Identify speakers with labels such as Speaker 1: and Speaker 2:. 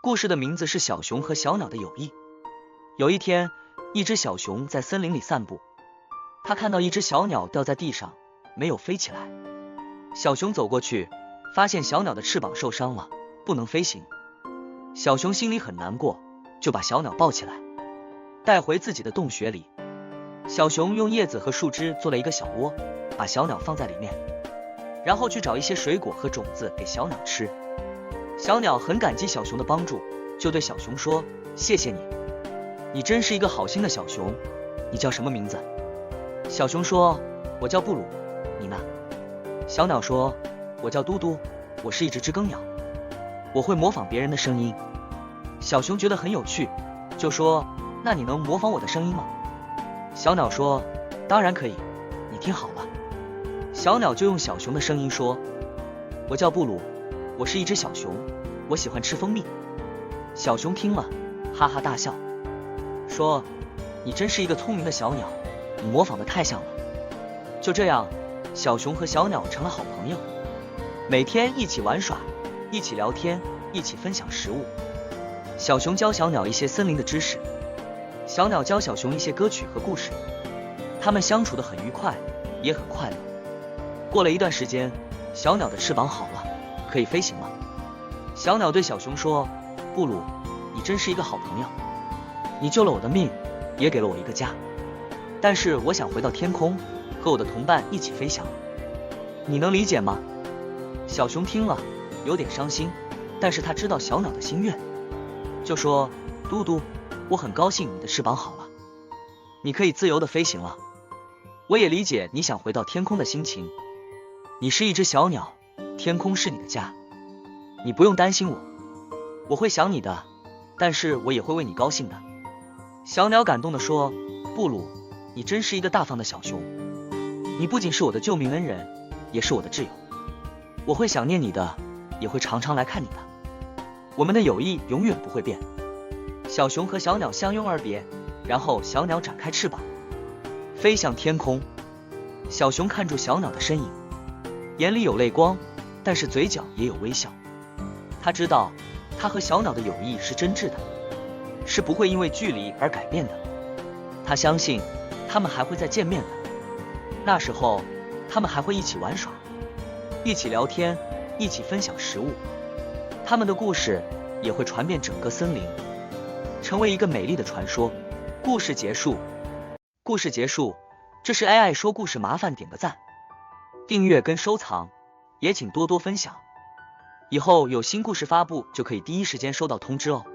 Speaker 1: 故事的名字是小熊和小鸟的友谊。有一天，一只小熊在森林里散步，它看到一只小鸟掉在地上，没有飞起来。小熊走过去，发现小鸟的翅膀受伤了，不能飞行。小熊心里很难过，就把小鸟抱起来，带回自己的洞穴里。小熊用叶子和树枝做了一个小窝，把小鸟放在里面，然后去找一些水果和种子给小鸟吃。小鸟很感激小熊的帮助，就对小熊说：谢谢你，你真是一个好心的小熊。你叫什么名字？小熊说：我叫布鲁，你呢？小鸟说：我叫嘟嘟，我是一只知更鸟，我会模仿别人的声音。小熊觉得很有趣，就说：那你能模仿我的声音吗？小鸟说：当然可以，你听好了。小鸟就用小熊的声音说：我叫布鲁，我是一只小熊，我喜欢吃蜂蜜。小熊听了哈哈大笑，说：你真是一个聪明的小鸟，你模仿的太像了。就这样，小熊和小鸟成了好朋友，每天一起玩耍，一起聊天，一起分享食物。小熊教小鸟一些森林的知识，小鸟教小熊一些歌曲和故事，他们相处得很愉快，也很快乐。过了一段时间，小鸟的翅膀好了，可以飞行了。小鸟对小熊说：布鲁，你真是一个好朋友，你救了我的命，也给了我一个家，但是我想回到天空，和我的同伴一起飞翔，你能理解吗？小熊听了有点伤心，但是他知道小鸟的心愿，就说：嘟嘟，我很高兴你的翅膀好了，你可以自由地飞行了。我也理解你想回到天空的心情，你是一只小鸟，天空是你的家，你不用担心我，我会想你的，但是我也会为你高兴的。小鸟感动地说：布鲁，你真是一个大方的小熊，你不仅是我的救命恩人，也是我的挚友，我会想念你的，也会常常来看你的，我们的友谊永远不会变。小熊和小鸟相拥而别，然后小鸟展开翅膀，飞向天空。小熊看住小鸟的身影，眼里有泪光，但是嘴角也有微笑。他知道，他和小鸟的友谊是真挚的，是不会因为距离而改变的。他相信，他们还会再见面的。那时候，他们还会一起玩耍，一起聊天，一起分享食物。他们的故事也会传遍整个森林，成为一个美丽的传说。故事结束。故事结束。这是 AI 说故事，麻烦点个赞，订阅跟收藏，也请多多分享。以后有新故事发布就可以第一时间收到通知哦。